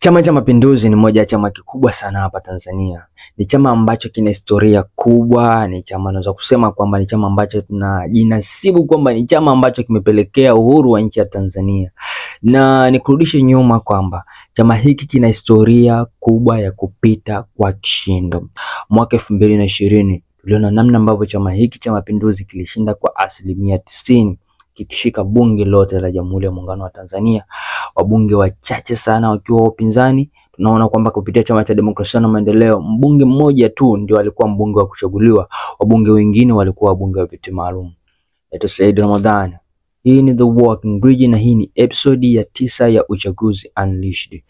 Chama cha Mapinduzi ni moja ya chama kikubwa sana hapa Tanzania. Ni chama ambacho kina historia kubwa, ni chama naweza kusema kwamba ni chama ambacho tunajinasibu kwamba ni chama ambacho kimepelekea uhuru wa nchi ya Tanzania. Na nikurudishe nyuma kwamba chama hiki kina historia kubwa ya kupita kwa kishindo. Mwaka 2020 tuliona namna ambavyo chama hiki cha Mapinduzi kilishinda kwa 90%. Kikishika bunge lote la Jamhuri ya Muungano wa Tanzania, wabunge wachache sana wakiwa upinzani. Tunaona kwamba kupitia Chama cha Demokrasia na Maendeleo, mbunge mmoja tu ndio alikuwa mbunge wa kuchaguliwa, wabunge wengine walikuwa wabunge wa viti maalum. Eto Said Ramadhani. Hii ni The Walking Bridge na hii ni episode ya 9 ya Uchaguzi Unleashed.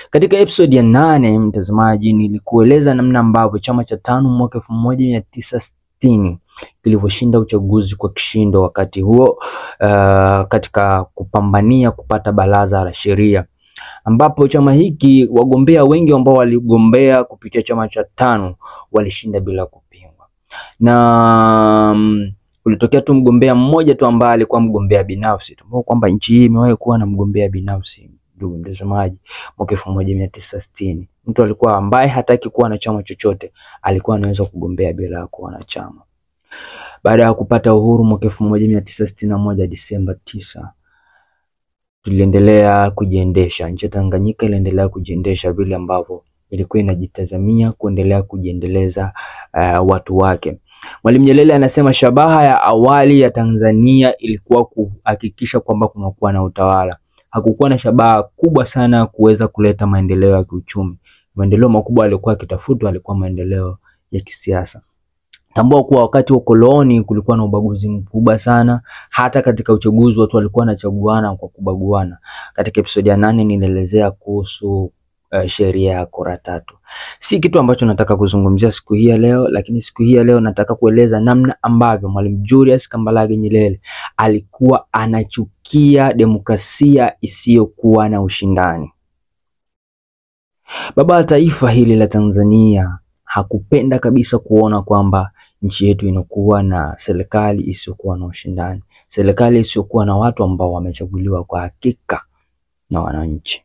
Katika episode ya 8, mtazamaji, nilikueleza namna ambavyo chama cha TANU mwaka 1960 kilivyoshinda uchaguzi kwa kishindo wakati huo, katika kupambania kupata baraza la sheria, ambapo chama hiki wagombea wengi ambao waligombea kupitia chama cha TANU walishinda bila kupingwa. Na ulitokea tu mgombea mmoja tu ambaye alikuwa mgombea binafsi. Tumeona kwamba nchi hii imewahi kuwa na mgombea binafsi, ndugu mtazamaji, mwaka 1960. Mtu alikuwa ambaye hataki kuwa na chama chochote, alikuwa anaweza kugombea bila kuwa na chama. Baada ya kupata uhuru mwaka 1961 Disemba 9, tuliendelea kujiendesha. Nchi ya Tanganyika iliendelea kujiendesha vile ambavyo ilikuwa inajitazamia kuendelea kujiendeleza watu wake. Mwalimu Nyerere anasema shabaha ya awali ya Tanzania ilikuwa kuhakikisha kwamba kunakuwa na utawala. Hakukuwa na shabaha kubwa sana kuweza kuleta maendeleo ya kiuchumi. Maendeleo makubwa yalikuwa yakitafutwa yalikuwa maendeleo ya kisiasa. Tambua kuwa wakati wa koloni kulikuwa na ubaguzi mkubwa sana. Hata katika uchaguzi watu walikuwa wanachaguana kwa kubaguana. Katika episode ya 8 ninaelezea kuhusu sheria ya kura tatu. Si kitu ambacho nataka kuzungumzia siku hii ya leo, lakini siku hii ya leo nataka kueleza namna ambavyo Mwalimu Julius Kambarage Nyerere alikuwa anachukia demokrasia isiyokuwa na ushindani. Baba wa taifa hili la Tanzania hakupenda kabisa kuona kwamba nchi yetu inakuwa na serikali isiyokuwa na ushindani, serikali isiyokuwa na watu ambao wamechaguliwa kwa hakika na wananchi.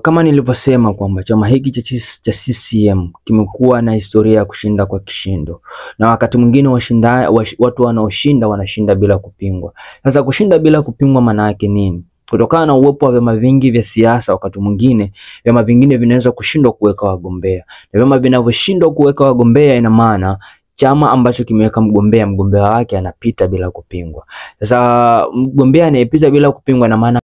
Kama nilivyosema kwamba chama hiki cha CCM kimekuwa na historia ya kushinda kwa kishindo, na wakati mwingine watu wanaoshinda wanashinda bila kupingwa. Sasa kushinda bila kupingwa maana yake nini? Kutokana na uwepo wa vyama vingi vya siasa, wakati mwingine vyama vingine vinaweza kushindwa kuweka wagombea. Na vyama vinavyoshindwa kuweka wagombea, ina maana chama ambacho kimeweka mgombea wake anapita bila kupingwa. Sasa mgombea anayepita bila kupingwa na maana